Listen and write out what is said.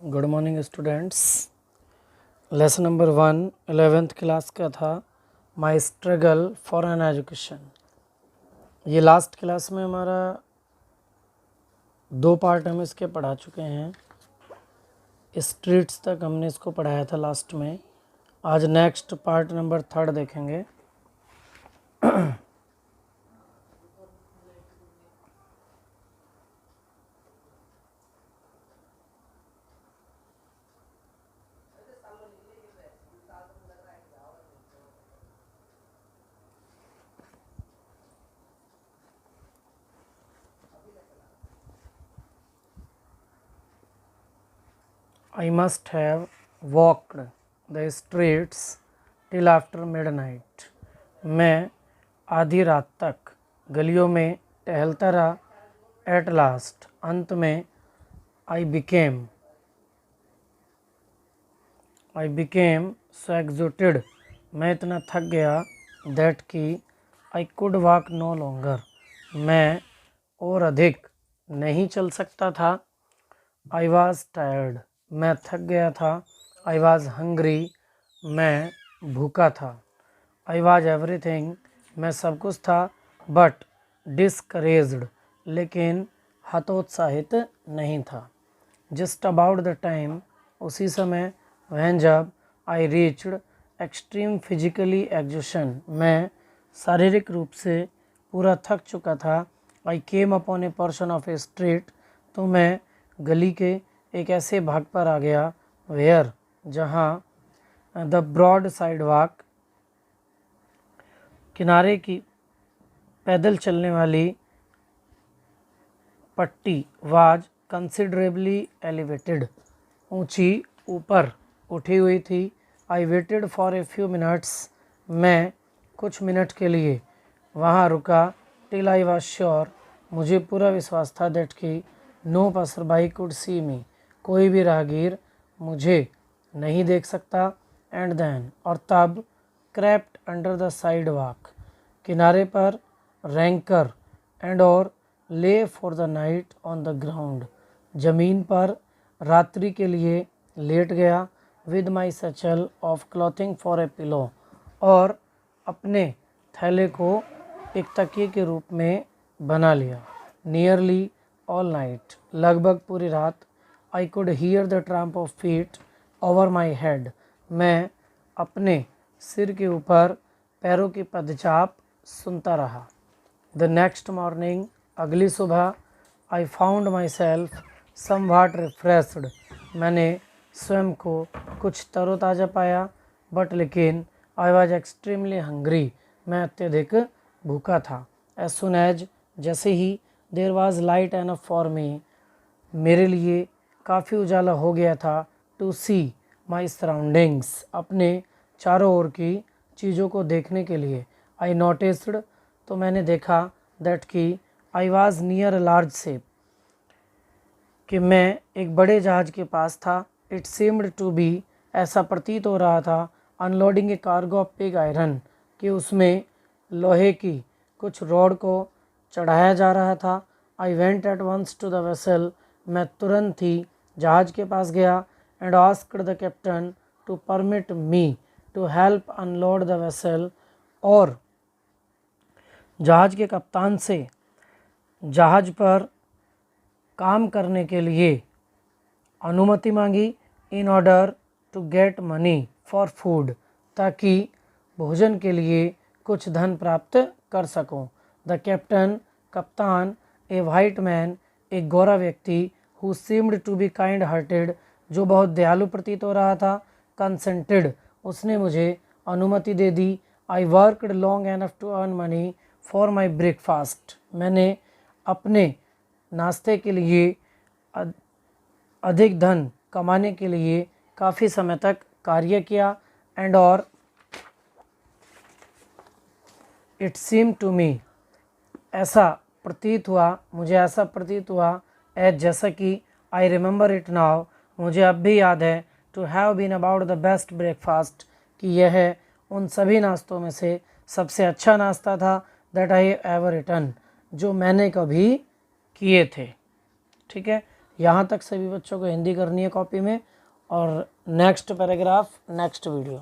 Good morning students. Lesson number 1 11th class का था माई struggle for an education. ये last class में हमारा 2 पार्ट हम इसके पढ़ा चुके हैं। स्ट्रीट्स तक हमने इसको पढ़ाया था लास्ट में। आज नेक्स्ट पार्ट नंबर 3 देखेंगे। I must have walked the streets till after midnight। मैं आधी रात तक गलियों में टहलता रहा। At last अंत में I became so exhausted, मैं इतना थक गया that कि I could walk no longer, मैं और अधिक नहीं चल सकता था। I was tired, मैं थक गया था। I was hungry, मैं भूखा था। I was everything, मैं सब कुछ था। But discouraged, लेकिन हतोत्साहित नहीं था। Just about the time, उसी समय when जब I reached extreme physically exhaustion, मैं शारीरिक रूप से पूरा थक चुका था। I came upon a portion of a street, तो मैं गली के एक ऐसे भाग पर आ गया वेयर जहाँ द ब्रॉड साइड वॉक, किनारे की पैदल चलने वाली पट्टी वाज कंसिडरेबली एलिवेटेड, ऊंची ऊपर उठी हुई थी। I waited for a few minutes, मैं कुछ मिनट के लिए वहाँ रुका। टिल आई वाज श्योर, मुझे पूरा विश्वास था दैट कि no passer by could see me, कोई भी राहगीर मुझे नहीं देख सकता। एंड देन, और तब crept under the side walk, किनारे पर रैंक कर, एंड और ले for the night on the ground, जमीन पर रात्रि के लिए लेट गया। विद माई सचल of clothing for a pillow, और अपने थैले को एक तकिए के रूप में बना लिया। नियरली ऑल नाइट, लगभग पूरी रात। I could hear the Trump of feet over my head, मैं अपने सिर के ऊपर पैरों की पदचाप सुनता रहा। द नेक्स्ट मॉर्निंग, अगली सुबह। I found my self समवाट refreshed, मैंने स्वयं को कुछ तरोताज़ा पाया। बट लेकिन आई वॉज एक्सट्रीमली हंग्री, मैं अत्यधिक भूखा था। एज सुन एज, जैसे ही there was light enough for me, मेरे लिए काफ़ी उजाला हो गया था। टू सी माई सराउंडिंग्स, अपने चारों ओर की चीज़ों को देखने के लिए। आई नोटिस्ड, तो मैंने देखा दैट कि I was near a large ship, कि मैं एक बड़े जहाज़ के पास था। इट सीम्ड टू बी, ऐसा प्रतीत हो रहा था। Unloading A cargo of pig iron, कि उसमें लोहे की कुछ रॉड को चढ़ाया जा रहा था। I went at once to the vessel, मैं तुरंत ही जहाज़ के पास गया। And asked the captain to permit me to help unload the vessel, और जहाज़ के कप्तान से जहाज़ पर काम करने के लिए अनुमति मांगी। In order to get money for food, ताकि भोजन के लिए कुछ धन प्राप्त कर सकूं। द कैप्टन, कप्तान, ए वाइट मैन, एक गोरा व्यक्ति, who seemed to be kind hearted, जो बहुत दयालु प्रतीत हो रहा था। कंसेंटेड, उसने मुझे अनुमति दे दी। I worked long enough to earn money for my breakfast, मैंने अपने नाश्ते के लिए अधिक धन कमाने के लिए काफ़ी समय तक कार्य किया। एंड और इट सीम टू मी, ऐसा प्रतीत हुआ, मुझे ऐसा प्रतीत हुआ, एज जैसा कि आई रिमेंबर इट नाउ, मुझे अब भी याद है। To have been about the best breakfast, कि यह उन सभी नाश्तों में से सबसे अच्छा नाश्ता था। दैट आई एवर इटन, जो मैंने कभी किए थे। ठीक है, यहाँ तक सभी बच्चों को हिंदी करनी है कॉपी में, और नेक्स्ट पैराग्राफ नेक्स्ट वीडियो।